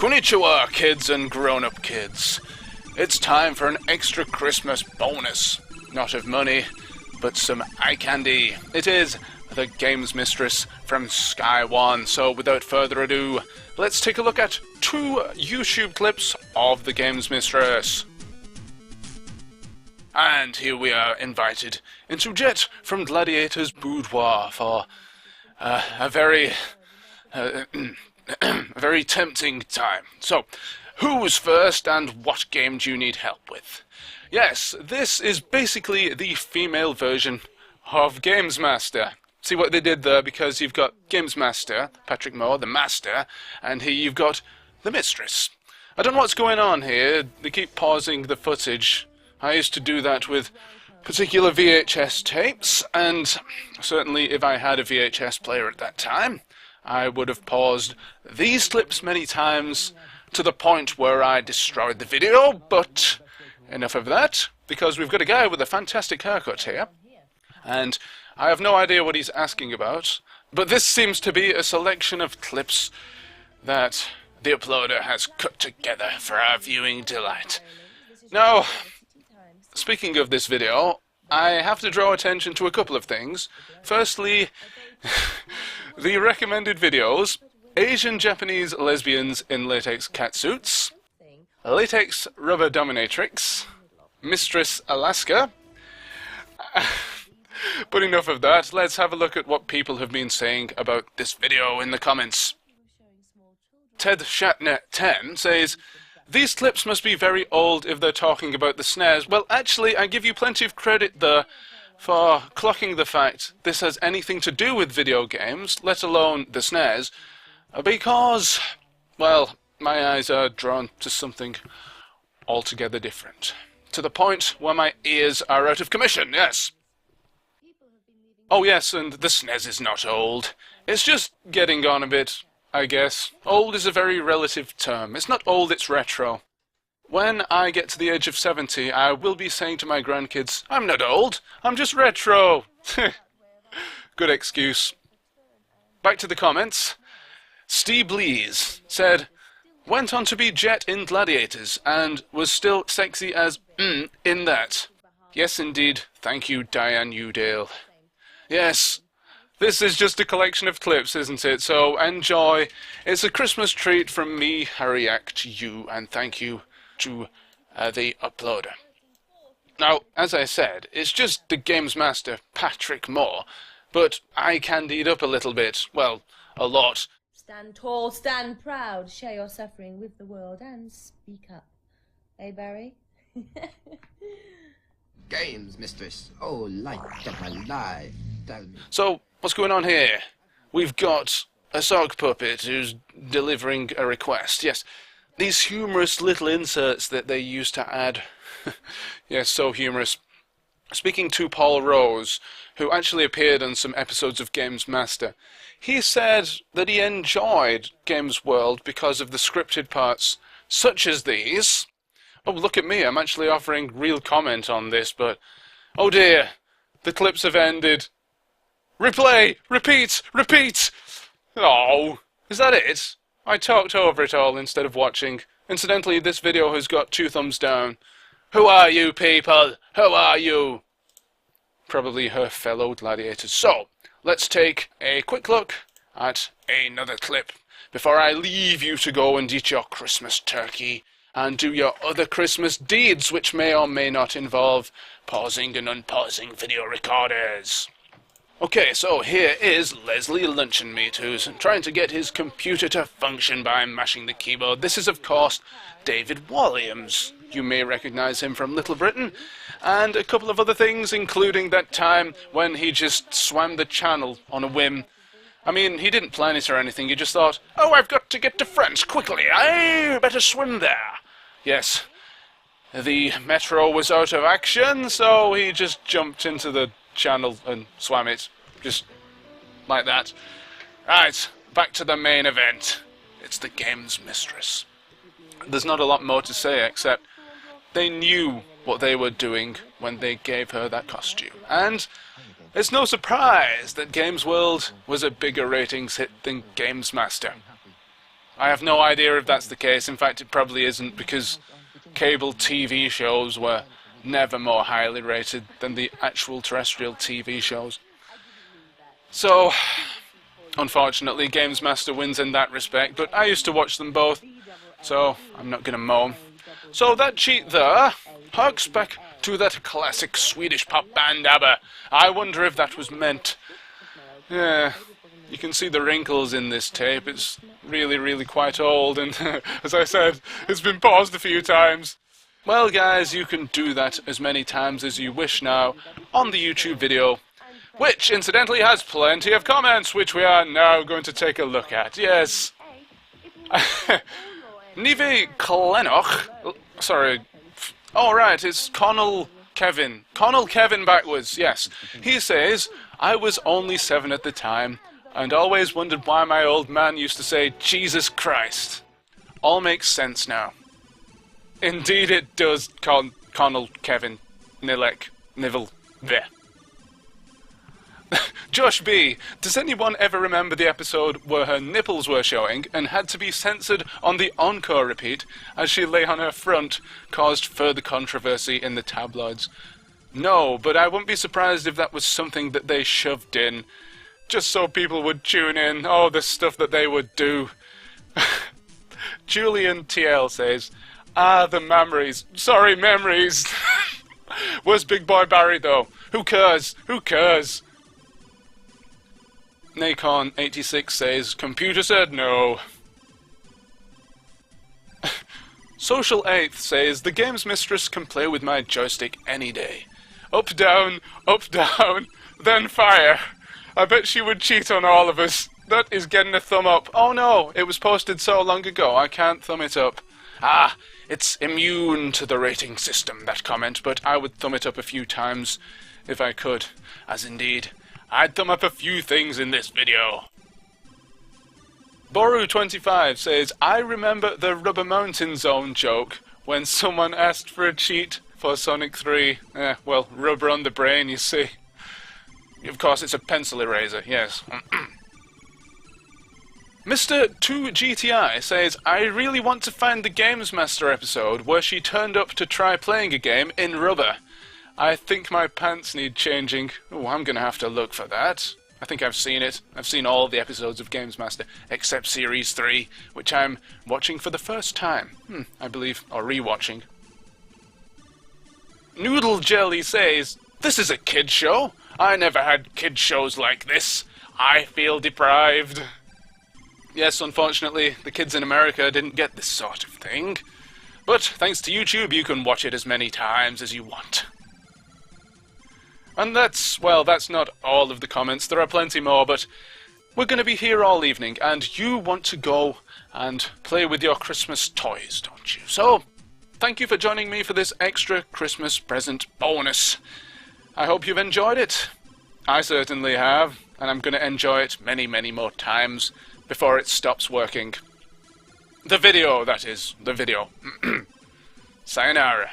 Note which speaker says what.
Speaker 1: Konnichiwa, kids and grown-up kids. It's time for an extra Christmas bonus. Not of money, but some eye candy. It is the Games Mistress from Sky One. So without further ado, let's take a look at 2 YouTube clips of the Games Mistress. And here we are invited into Jet from Gladiator's boudoir for a very very tempting time. So, who's first and what game do you need help with? Yes, this is basically the female version of Games Master. See what they did there, because you've got Games Master, Patrick Moore, the Master, and here you've got the Mistress. I don't know what's going on here. They keep pausing the footage. I used to do that with particular VHS tapes, and certainly if I had a VHS player at that time, I would have paused these clips many times to the point where I destroyed the video, but enough of that, because we've got a guy with a fantastic haircut here, and I have no idea what he's asking about, but this seems to be a selection of clips that the uploader has cut together for our viewing delight. Now, speaking of this video, I have to draw attention to a couple of things. Firstly, the recommended videos: Asian Japanese lesbians in latex catsuits, latex rubber dominatrix, Mistress Alaska. But enough of that, let's have a look at what people have been saying about this video in the comments. Ted Shatner 10 says, "These clips must be very old if they're talking about the snares." Well, actually, I give you plenty of credit there for clocking the fact this has anything to do with video games, let alone the snares, because, well, my eyes are drawn to something altogether different. To the point where my ears are out of commission, yes. Oh yes, and the SNES is not old. It's just getting on a bit, I guess. Old is a very relative term. It's not old, it's retro. When I get to the age of 70, I will be saying to my grandkids, "I'm not old, I'm just retro." Good excuse. Back to the comments. Steve Lees said, "Went on to be Jet in Gladiators, and was still sexy as in that." Yes, indeed. Thank you, Diane Udale. Yes, this is just a collection of clips, isn't it? So enjoy. It's a Christmas treat from me, Harry Yack, to you, and thank you to the uploader. Now, as I said, it's just the Games Master, Patrick Moore, but I candied up a little bit. Well, a lot.
Speaker 2: Stand tall, stand proud, share your suffering with the world, and speak up. Eh, Barry?
Speaker 3: Games, Mistress. Oh, light up my life.
Speaker 1: So, what's going on here? We've got a sock puppet who's delivering a request. Yes, these humorous little inserts that they used to add. Yes, so humorous. Speaking to Paul Rose, who actually appeared on some episodes of Games Master, he said that he enjoyed Games World because of the scripted parts, such as these. Oh, look at me, I'm actually offering real comment on this, but oh dear, the clips have ended. Replay! Repeat! Repeat! Oh, is that it? I talked over it all instead of watching. Incidentally, this video has got 2 thumbs down. Who are you people? Who are you? Probably her fellow gladiators. So, let's take a quick look at another clip before I leave you to go and eat your Christmas turkey and do your other Christmas deeds, which may or may not involve pausing and unpausing video recorders. Okay, so here is Leslie Luncheonmeat, who's trying to get his computer to function by mashing the keyboard. This is, of course, David Walliams. You may recognize him from Little Britain, and a couple of other things, including that time when he just swam the channel on a whim. I mean, he didn't plan it or anything, he just thought, "Oh, I've got to get to France quickly, I better swim there." Yes, the metro was out of action, so he just jumped into the channel and swam it, just like that. Right, back to the main event. It's the Games Mistress. There's not a lot more to say, except they knew what they were doing when they gave her that costume. And it's no surprise that Games World was a bigger ratings hit than Games Master. I have no idea if that's the case. In fact, it probably isn't, because cable TV shows were never more highly rated than the actual terrestrial TV shows. So, unfortunately, Games Master wins in that respect, but I used to watch them both, so I'm not going to moan. So that cheat there harks back to that classic Swedish pop band ABBA. I wonder if that was meant. Yeah, you can see the wrinkles in this tape. It's really, really quite old, and as I said, it's been paused a few times. Well, guys, you can do that as many times as you wish now on the YouTube video, which, incidentally, has plenty of comments, which we are now going to take a look at. Yes. Nive Klenoch. Sorry. Oh, right, it's Connell Kevin. Connell Kevin backwards, yes. He says, I was only 7 at the time, and always wondered why my old man used to say, Jesus Christ. All makes sense now. Indeed it does, Connell Kevin. Nilek. Nivel. Bleh. Josh B. Does anyone ever remember the episode where her nipples were showing and had to be censored on the encore repeat as she lay on her front, caused further controversy in the tabloids? No, but I wouldn't be surprised if that was something that they shoved in, just so people would tune in. Oh, the stuff that they would do. Julian TL says, the memories. Sorry, memories. Where's Big Boy Barry, though? Who cares? Who cares? Nacon86 says, computer said no. Social 8th says, the game's mistress can play with my joystick any day. Up, down, then fire. I bet she would cheat on all of us. That is getting a thumb up. Oh no, it was posted so long ago, I can't thumb it up. Ah, it's immune to the rating system, that comment, but I would thumb it up a few times if I could, as indeed I'd thumb up a few things in this video. Boru25 says, I remember the Rubber Mountain Zone joke when someone asked for a cheat for Sonic 3. Well, rubber on the brain, you see. Of course, it's a pencil eraser, yes. Mr. 2GTI says, I really want to find the Games Master episode where she turned up to try playing a game in rubber. I think my pants need changing. Oh, I'm going to have to look for that. I think I've seen it. I've seen all the episodes of Games Master, except Series 3, which I'm watching for the first time. I believe, or re-watching. Noodle Jelly says, this is a kid show. I never had kid shows like this. I feel deprived. Yes, unfortunately, the kids in America didn't get this sort of thing. But thanks to YouTube, you can watch it as many times as you want. And that's not all of the comments. There are plenty more, but we're going to be here all evening, and you want to go and play with your Christmas toys, don't you? So, thank you for joining me for this extra Christmas present bonus. I hope you've enjoyed it. I certainly have, and I'm going to enjoy it many, many more times before it stops working. The video, that is. The video. Sayonara.